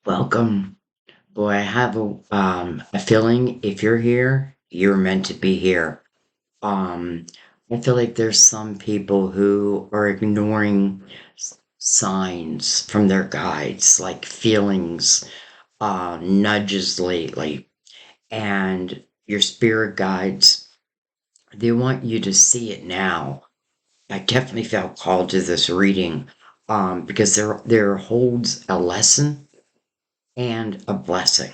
Welcome. Boy, I have a feeling if you're here, you're meant to be here. Um, I feel like there's some people who are ignoring signs from their guides, like feelings, nudges lately, and your spirit guides, they want you to see it now. I definitely felt called to this reading, because there holds a lesson and a blessing.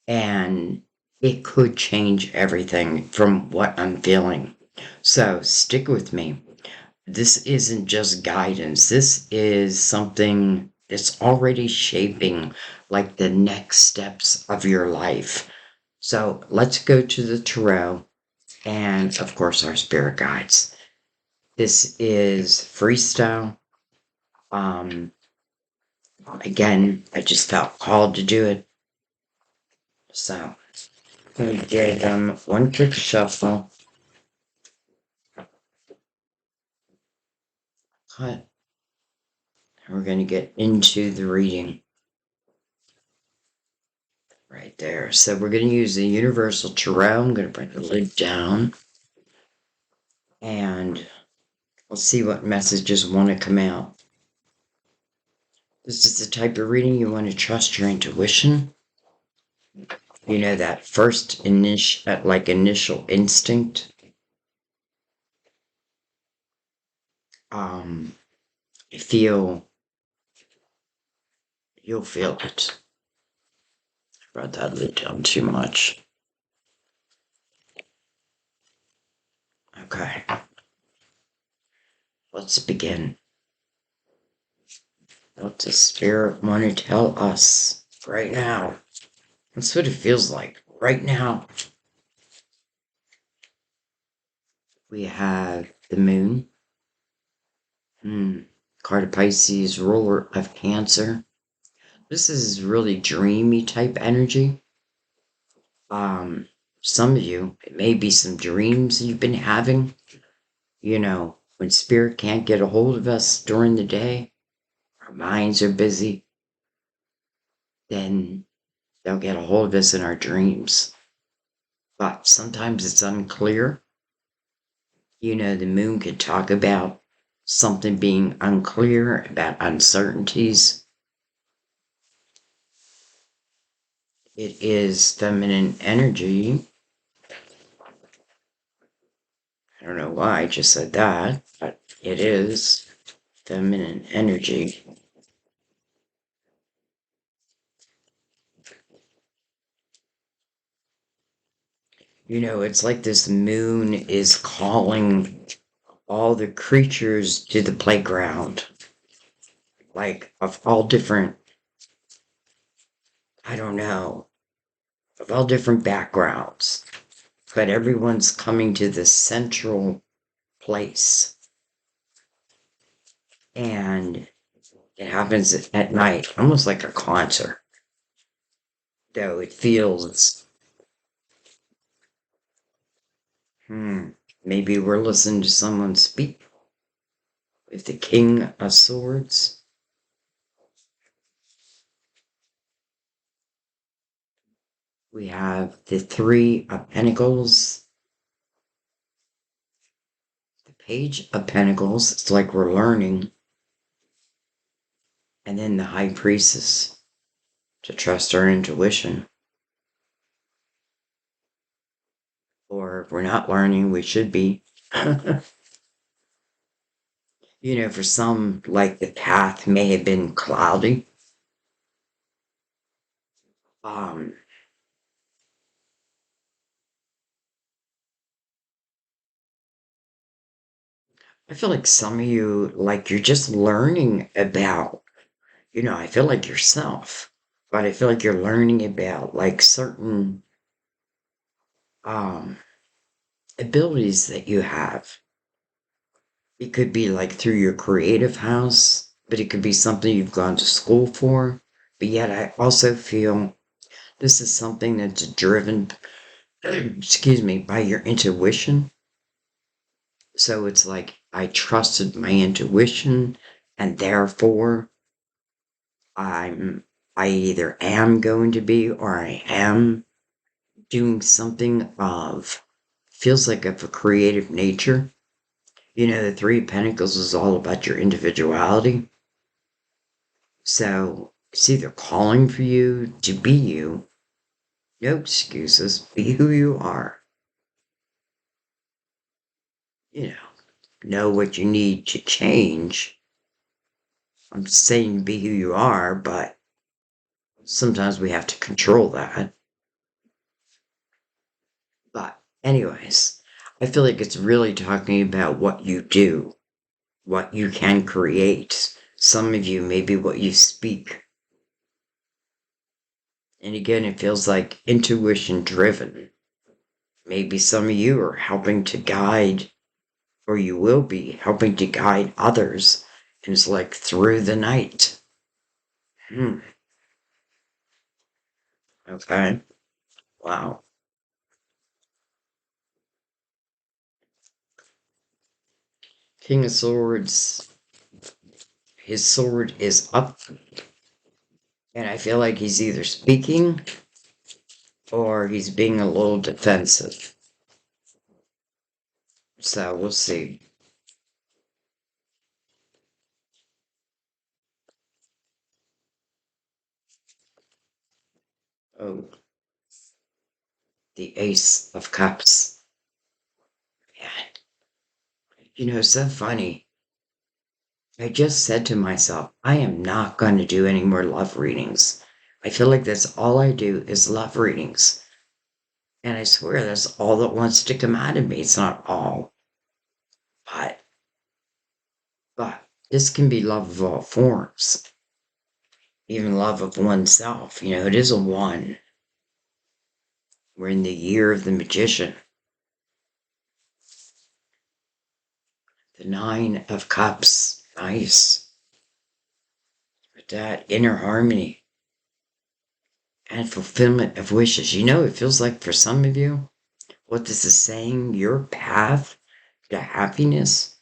And it could change everything from what I'm feeling. So stick with me. This isn't just guidance, this is something that's already shaping like the next steps of your life. So let's go to the tarot and, of course, our spirit guides. This is freestyle. Um, Again, I just felt called to do it. So I'm going to give them one quick shuffle. Cut. We're going to get into the reading right there. So we're going to use the Universal Tarot. I'm going to bring the lid down. And let's see what messages want to come out. This is the type of reading you want to trust your intuition. You know, that first initial instinct. Um, you feel, you'll feel it. I brought that lid down too much. Okay. Let's begin. What does Spirit want to tell us right now? That's what it feels like right now. We have the moon. Card of Pisces, ruler of Cancer. This is really dreamy type energy. Some of you, it may be some dreams you've been having. You know, when spirit can't get a hold of us during the day, our minds are busy, then they'll get a hold of us in our dreams. But sometimes it's unclear. You know, the moon could talk about something being unclear, about uncertainties. It is feminine energy. I don't know why I just said that, but it is feminine energy. You know, it's like this moon is calling all the creatures to the playground, like of all different, I don't know, of all different backgrounds, but everyone's coming to this central place. And it happens at night, almost like a concert, though it feels, maybe we're listening to someone speak with the King of Swords. We have the Three of Pentacles, the Page of Pentacles. It's like we're learning. And then the High Priestess, to trust our intuition. Or if we're not learning, we should be. You know, for some, like the path may have been cloudy. Um, I feel like some of you, like you're just learning about, I feel like yourself, but I feel like you're learning about like certain um abilities that you have. It could be like through your creative house, but it could be something you've gone to school for. But yet I also feel this is something that's driven, excuse me, by your intuition. So it's like I trusted my intuition and therefore I'm I either am going to be or I am doing something of, feels like of a creative nature. You know, the Three of Pentacles is all about your individuality. So it's either calling for you to be you, no excuses, be who you are. You know what you need to change. I'm saying be who you are, but sometimes we have to control that. But, anyways, I feel like it's really talking about what you do, what you can create. Some of you, maybe what you speak. And again, it feels like intuition driven. Maybe some of you are helping to guide, or you will be helping to guide others. And it's like through the night. Hmm. Okay. Wow. King of Swords. His sword is up. And I feel like he's either speaking or he's being a little defensive. So we'll see. Oh, the Ace of Cups. Yeah. So funny. I just said to myself, I am not going to do any more love readings. I feel like that's all I do is love readings. And I swear that's all that wants to come out of me. It's not all, but, but this can be love of all forms, even love of oneself. It is a one. We're in the year of the magician. The Nine of Cups. Nice. With that inner harmony and fulfillment of wishes. It feels like for some of you, what this is saying, your path to happiness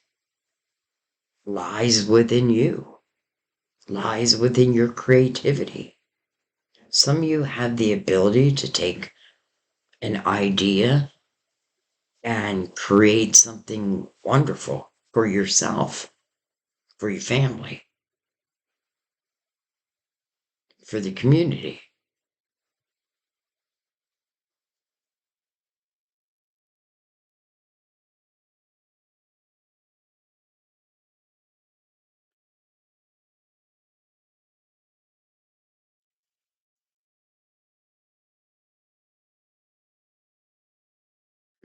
lies within you, lies within your creativity. Some of you have the ability to take an idea and create something wonderful for yourself, for your family, for the community.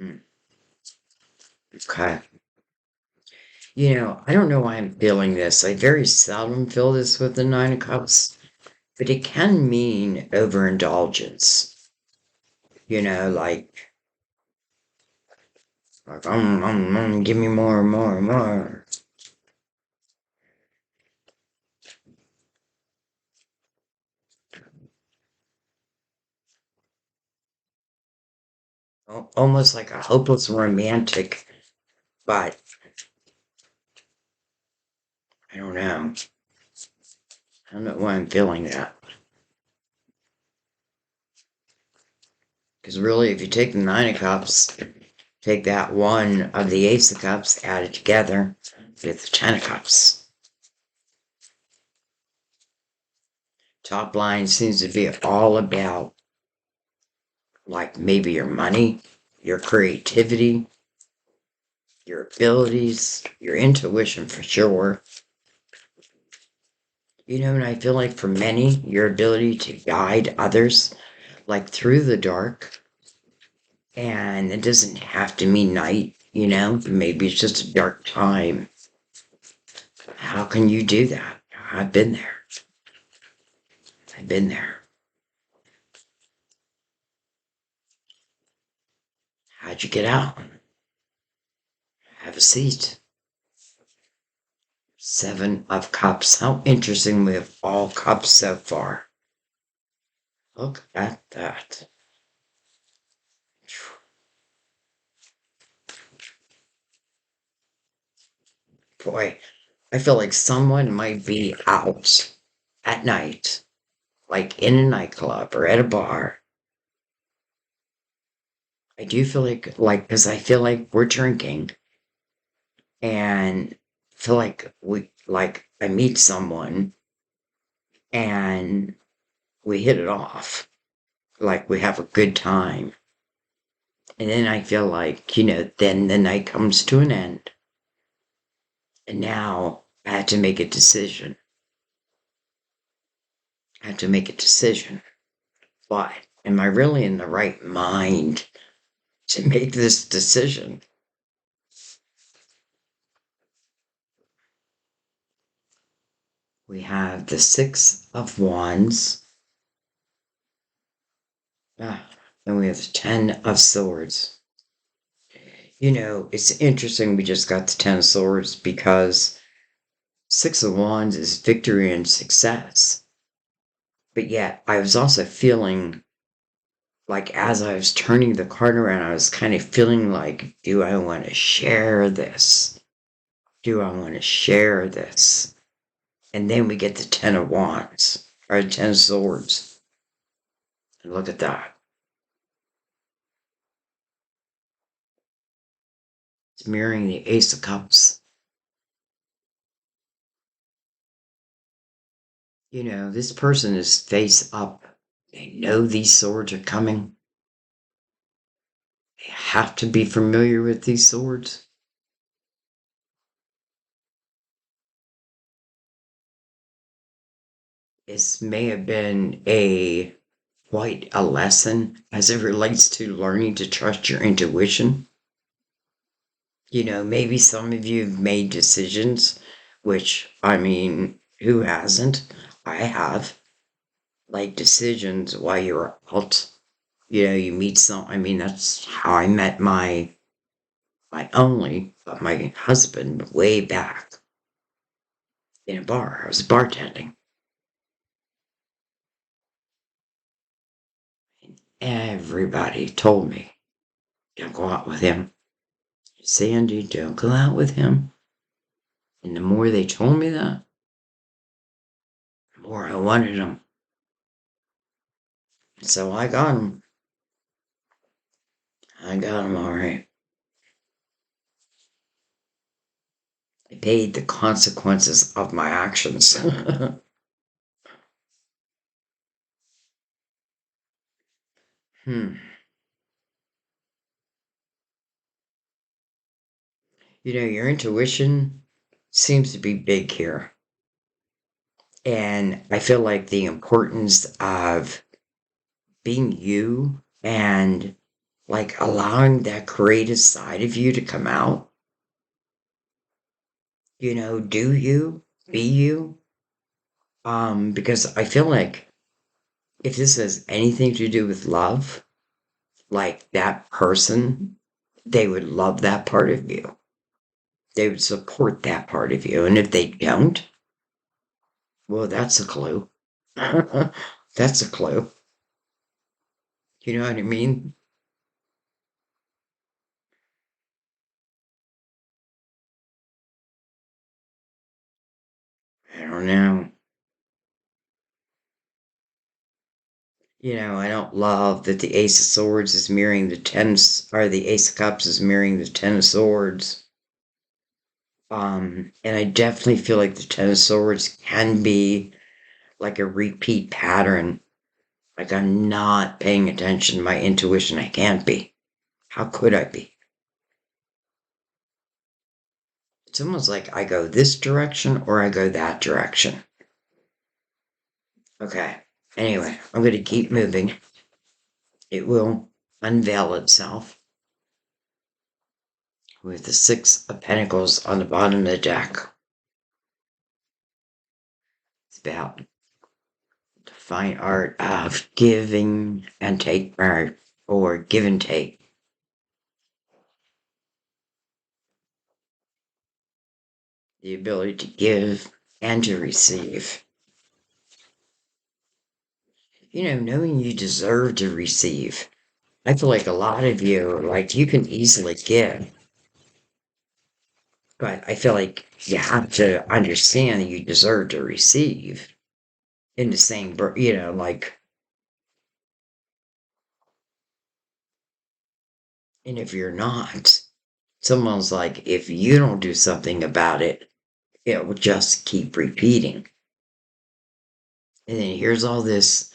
Mm, okay. I don't know why I'm feeling this. I very seldom feel this with the Nine of Cups, but it can mean overindulgence. Like give me more, more, more. Almost like a hopeless romantic, but I don't know. I don't know why I'm feeling that. Because really, if you take the Nine of Cups, take that one of the Ace of Cups, add it together with the Ten of Cups. Top line seems to be all about, like, maybe your money, your creativity, your abilities, your intuition for sure. And I feel like for many, your ability to guide others, like through the dark, and it doesn't have to mean night, maybe it's just a dark time. How can you do that? I've been there. I've been there. How'd you get out? Have a seat. Seven of Cups. How interesting we have all cups so far. Look at that. Boy, I feel like someone might be out at night, like in a nightclub or at a bar, I do feel because I feel like we're drinking and feel like I meet someone and we hit it off, like we have a good time. And then I feel like, then the night comes to an end. And now I had to make a decision. I had to make a decision. Why? Am I really in the right mind to make this decision? We have the Six of Wands. And we have the Ten of Swords. It's interesting we just got the Ten of Swords because Six of Wands is victory and success. But yet, I was also feeling like as I was turning the card around, I was kind of feeling like, do I want to share this? Do I want to share this? And then we get the Ten of Wands, or Ten of Swords. And look at that. It's mirroring the Ace of Cups. This person is face up. They know these swords are coming. They have to be familiar with these swords. This may have been quite a lesson as it relates to learning to trust your intuition. Maybe some of you have made decisions, which, I mean, who hasn't? I have. Like decisions while you're out. You meet I mean, that's how I met my husband way back in a bar. I was bartending. Everybody told me, don't go out with him. Sandy, don't go out with him. And the more they told me that, the more I wanted him. So I got him. I got him all right. I paid the consequences of my actions. hmm. Your intuition seems to be big here. And I feel like the importance of being you and like allowing that creative side of you to come out. Do you, be you. Because I feel like if this has anything to do with love, like that person, they would love that part of you. They would support that part of you. And if they don't, well, that's a clue. That's a clue. You know what I mean? I don't know. I don't love that the Ace of Swords is mirroring or the Ace of Cups is mirroring the Ten of Swords. And I definitely feel like the Ten of Swords can be like a repeat pattern. Like I'm not paying attention to my intuition. I can't be. How could I be? It's almost like I go this direction or I go that direction. Okay. Anyway, I'm going to keep moving. It will unveil itself with the Six of Pentacles on the bottom of the deck. It's about the fine art of giving and take, or give and take. The ability to give and to receive. Knowing you deserve to receive. I feel like a lot of you, like, you can easily give, but I feel like you have to understand that you deserve to receive. in the same, you know, like, and if you're not, someone's like, if you don't do something about it, it will just keep repeating. And then here's all these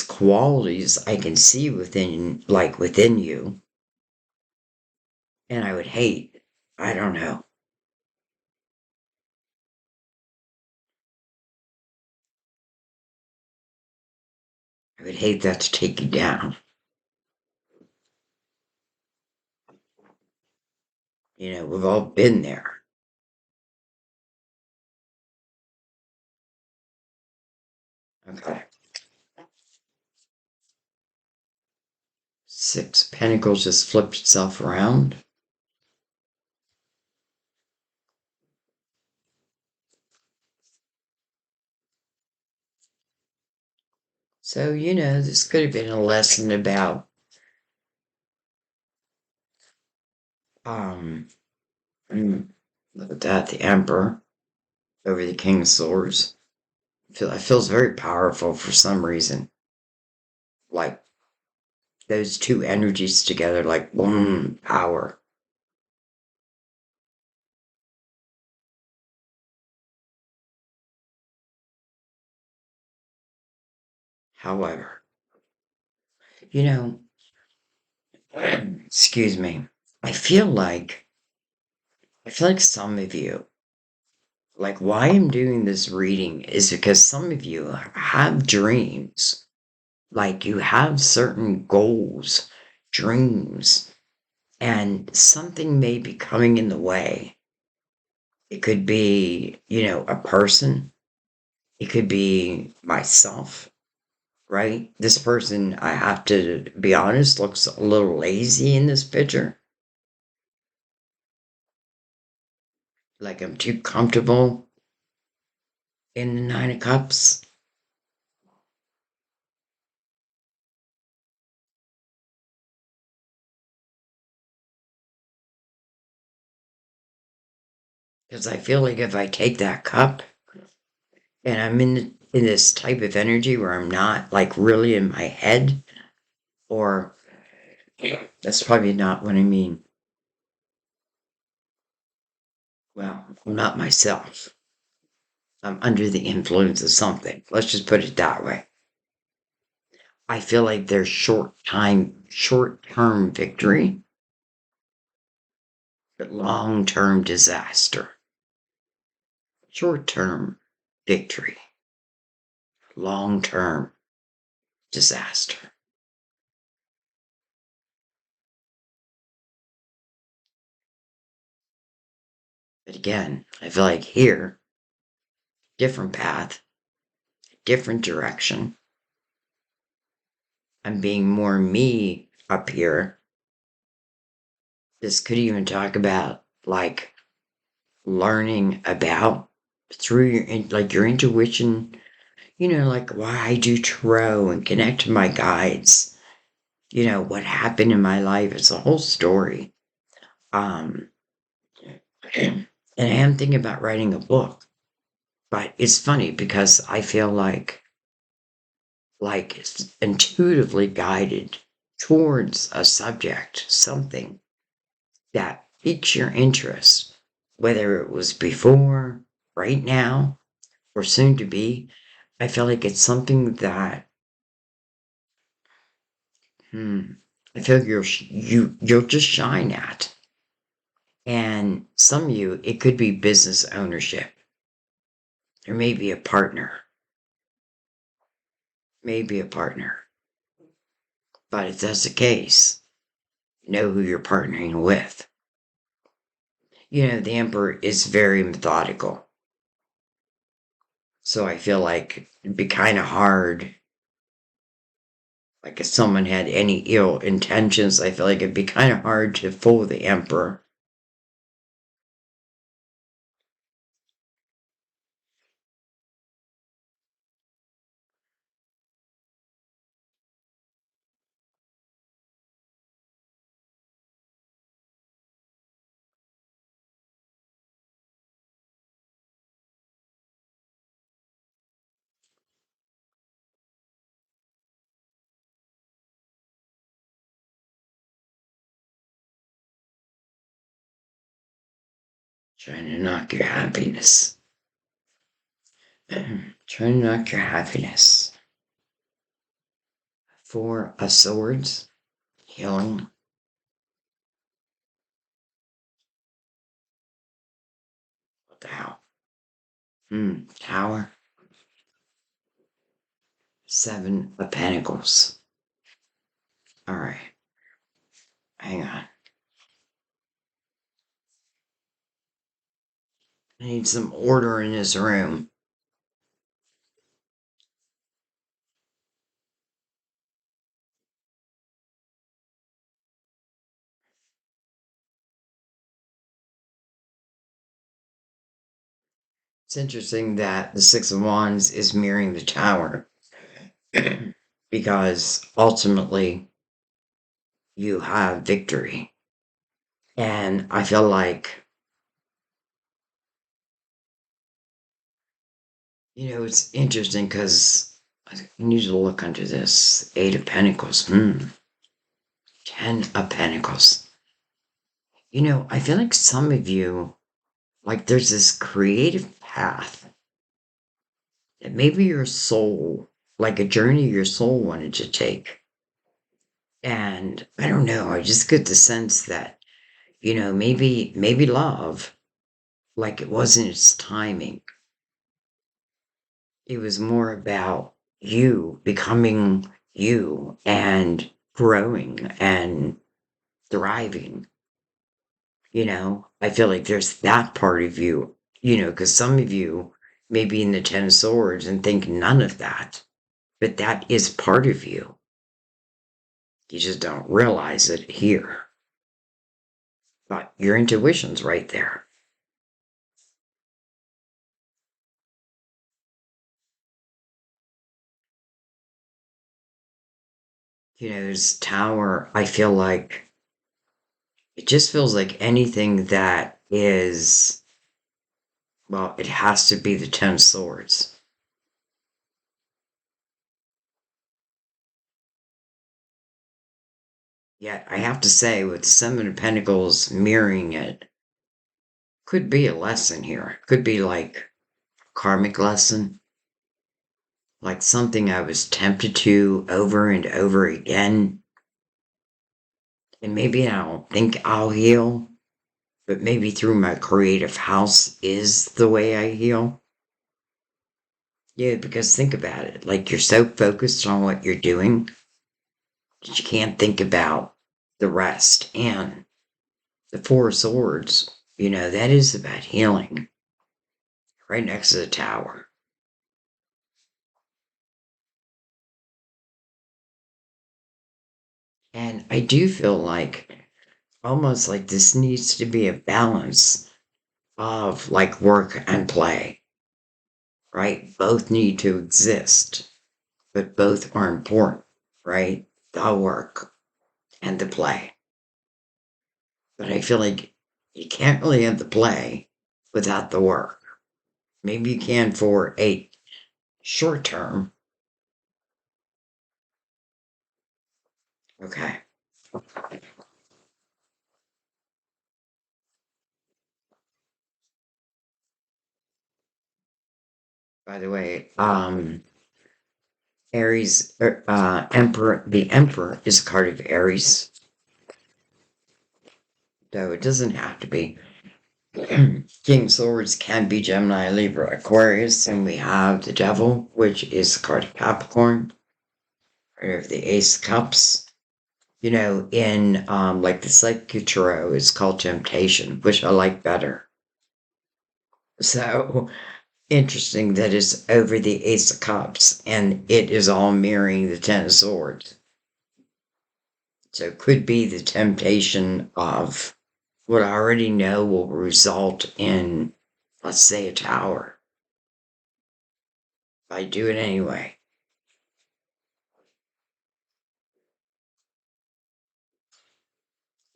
qualities I can see within, like within you, and I would hate, I don't know, I would hate that to take you down. You know, we've all been there. Okay. Six of Pentacles just flipped itself around. So, you know, this could have been a lesson about, um, look at that, the Emperor over the King of Swords. It feels very powerful for some reason. Like those two energies together, like boom, power. However, you know, excuse me, I feel like, I feel like some of you, like why I'm doing this reading is because some of you have dreams. Like you have certain goals, dreams, and something may be coming in the way. It could be, you know, a person. It could be myself, right? This person, I have to be honest, looks a little lazy in this picture. Like I'm too comfortable in the Nine of Cups. Because I feel like if I take that cup and I'm in this type of energy where I'm not like really in my head, or that's probably not what I mean. Well, I'm not myself. I'm under the influence of something. Let's just put it that way. I feel like there's short term victory, but long term disaster. Short term victory, long term disaster. But again, I feel like here, different path, different direction. I'm being more me up here. This could even talk about like learning about through like your intuition, you know, like why I do tarot and connect to my guides, you know, what happened in my life. It's a whole story. Um, and I am thinking about writing a book, but it's funny because I feel like it's intuitively guided towards a subject, something that piques your interest, whether it was before, right now, or soon to be. I feel like it's something that I feel like you'll just shine at. And some of you, it could be business ownership. There may be a partner, maybe a partner. But if that's the case, know who you're partnering with. You know, the emperor is very methodical. So I feel like it'd be kind of hard. Like if someone had any ill intentions, I feel like it'd be kind of hard to fool the emperor. Trying to knock your happiness. Trying to knock your happiness. Four of Swords. Healing. What the hell? Tower. Seven of Pentacles. Alright. Hang on. I need some order in this room. It's interesting that the Six of Wands is mirroring the Tower because ultimately you have victory. And I feel like, it's interesting because I need to look under this. Eight of Pentacles. 10 of Pentacles. I feel like some of you, like there's this creative path that maybe your soul, like a journey your soul wanted to take. And I don't know, I just get the sense that, maybe love, like it wasn't its timing. It was more about you becoming you and growing and thriving. I feel like there's that part of you, because some of you may be in the Ten of Swords and think none of that, but that is part of you. You just don't realize it here. But your intuition's right there. This tower, I feel like it just feels like anything that is, well, it has to be the Ten of Swords. Yet I have to say, with the Seven of Pentacles mirroring it, could be a lesson here. Could be like karmic lesson, like something I was tempted to over and over again. And maybe I don't think I'll heal, but maybe through my creative house is the way I heal. Yeah, because think about it. Like you're so focused on what you're doing that you can't think about the rest. And the Four of Swords, that is about healing right next to the tower. And I do feel like almost like this needs to be a balance of like work and play, right? Both need to exist, but both are important, right? The work and the play. But I feel like you can't really have the play without the work. Maybe you can for a short term. Okay. By the way, Aries, Emperor, the Emperor is a card of Aries, though it doesn't have to be. King Swords can be Gemini, Libra, Aquarius, and we have the Devil, which is a card of Capricorn, card of the Ace of Cups. In like the Psychic Tarot is called Temptation, which I like better. So interesting that it's over the Ace of Cups, and it is all mirroring the Ten of Swords. So it could be the temptation of what I already know will result in, let's say, a tower. I do it anyway.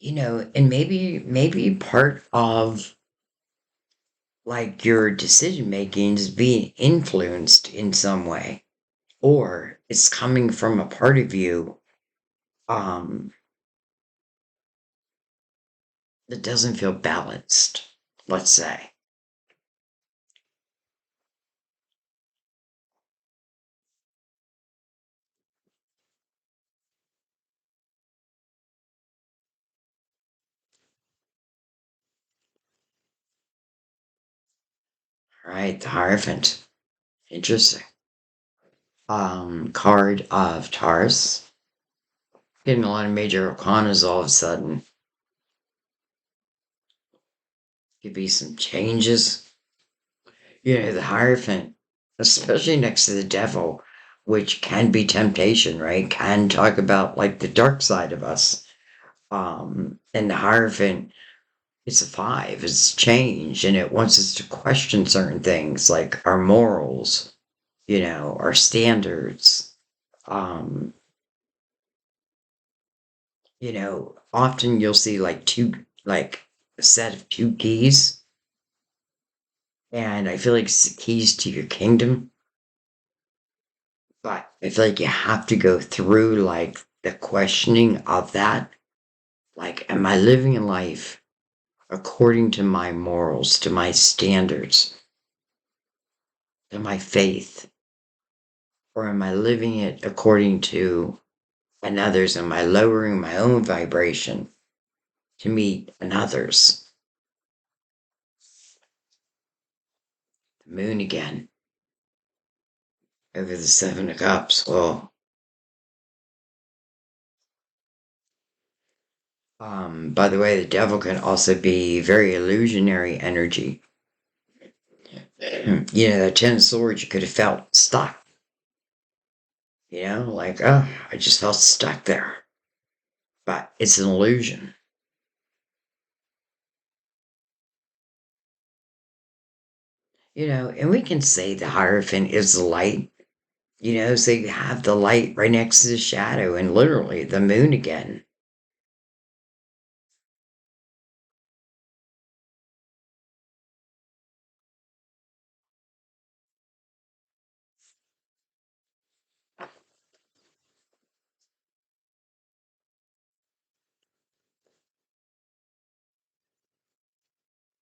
And maybe part of like your decision making is being influenced in some way, or it's coming from a part of you um that doesn't feel balanced. let's say. Right, the Hierophant. Interesting. Card of Taurus. Getting a lot of major arcanas all of a sudden. Could be some changes. The Hierophant, especially next to the devil, which can be temptation, right? Can talk about like the dark side of us. And the Hierophant, it's a five, it's change, and it wants us to question certain things like our morals, our standards. Um, often you'll see like like a set of two keys, and I feel like it's the keys to your kingdom. But I feel like you have to go through like the questioning of that. Like, am I living a life according to my morals, to my standards, to my faith? Or am I living it according to another's? Am I lowering my own vibration to meet another's? The moon again over the Seven of Cups. Well, by the way, the devil can also be very illusionary energy. The Ten of Swords, you could have felt stuck. Like, oh, I just felt stuck there. But it's an illusion. And we can say the Hierophant is the light, so you have the light right next to the shadow and literally the moon again.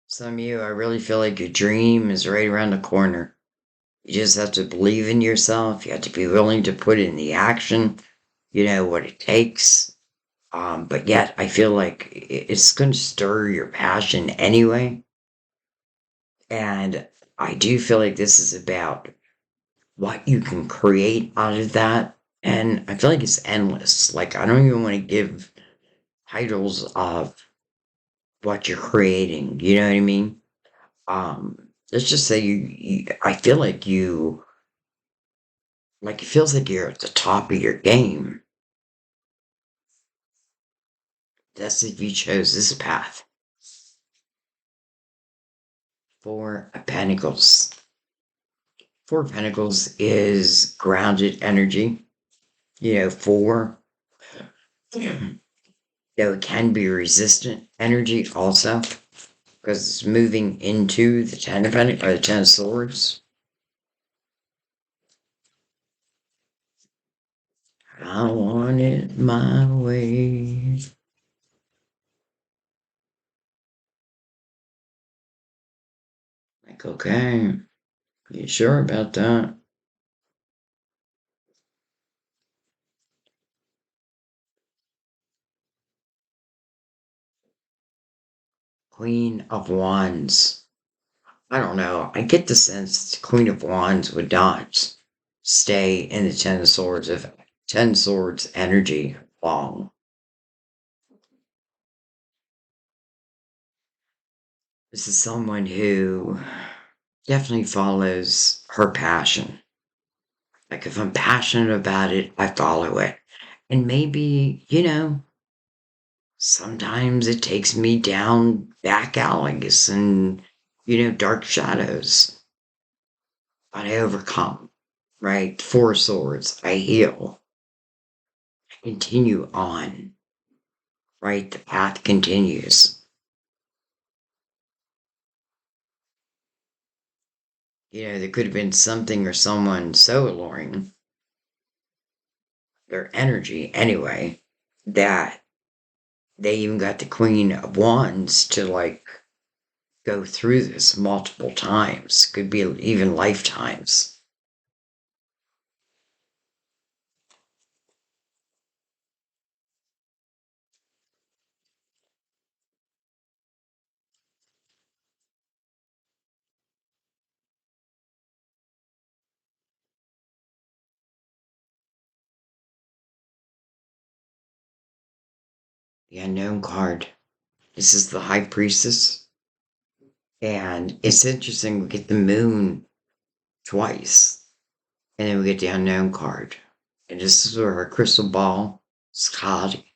Some of you, I really feel like your dream is right around the corner. You just have to believe in yourself. You have to be willing to put in the action, what it takes. But yet, I feel like it's going to stir your passion anyway. And I do feel like this is about what you can create out of that. And I feel like it's endless. Like, I don't even want to give titles of what you're creating. You know what I mean? Let's just say I feel like it feels like you're at the top of your game. That's if you chose this path. Four of Pentacles. Four of Pentacles is grounded energy. Four, though it can be resistant energy also, because it's moving into the Ten of Pentacles, or the Ten of Swords. I want it my way. Like, okay, you sure about that? Queen of Wands. I don't know. I get the sense the Queen of Wands would not stay in the Ten Swords energy long. This is someone who definitely follows her passion. Like if I'm passionate about it, I follow it. And maybe, sometimes it takes me down back alleys and, dark shadows. But I overcome, right? Four swords. I heal. I continue on, right? The path continues. There could have been something or someone so alluring, their energy anyway, that they even got the Queen of Wands to like go through this multiple times, could be even lifetimes. The unknown card. This is the High Priestess. And it's interesting, we get the moon twice, and then we get the unknown card. And this is where our crystal ball is cloudy.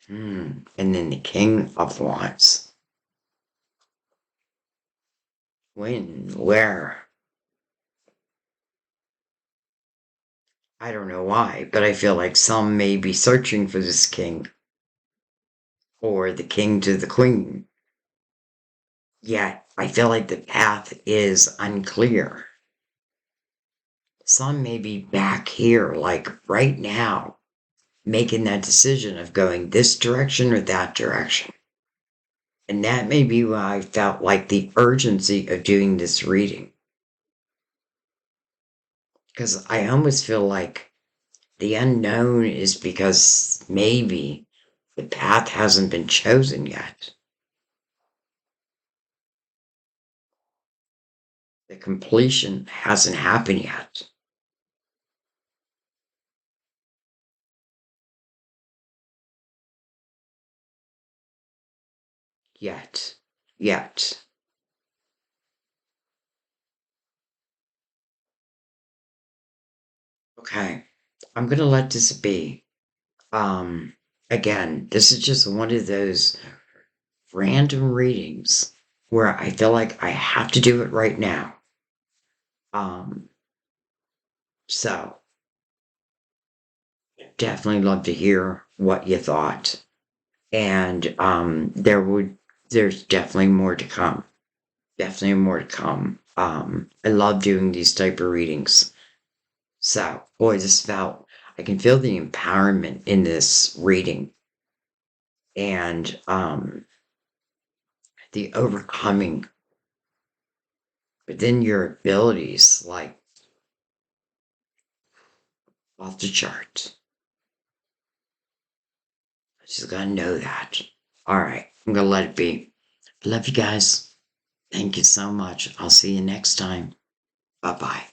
And then the King of Wands. When? Where? I don't know why, but I feel like some may be searching for this king, or the king to the queen. Yet, I feel like the path is unclear. Some may be back here, like right now, making that decision of going this direction or that direction. And that may be why I felt like the urgency of doing this reading. Because I almost feel like the unknown is because maybe the path hasn't been chosen yet. The completion hasn't happened yet. Yet. Yet. Okay. I'm going to let this be. Again, this is just one of those random readings where I feel like I have to do it right now. Um, so definitely love to hear what you thought. And there's definitely more to come. Definitely more to come. I love doing these type of readings. So, boy, I can feel the empowerment in this reading and the overcoming within your abilities, like off the chart. I just gotta know that. All right, I'm gonna let it be. Love you guys. Thank you so much. I'll see you next time. Bye bye.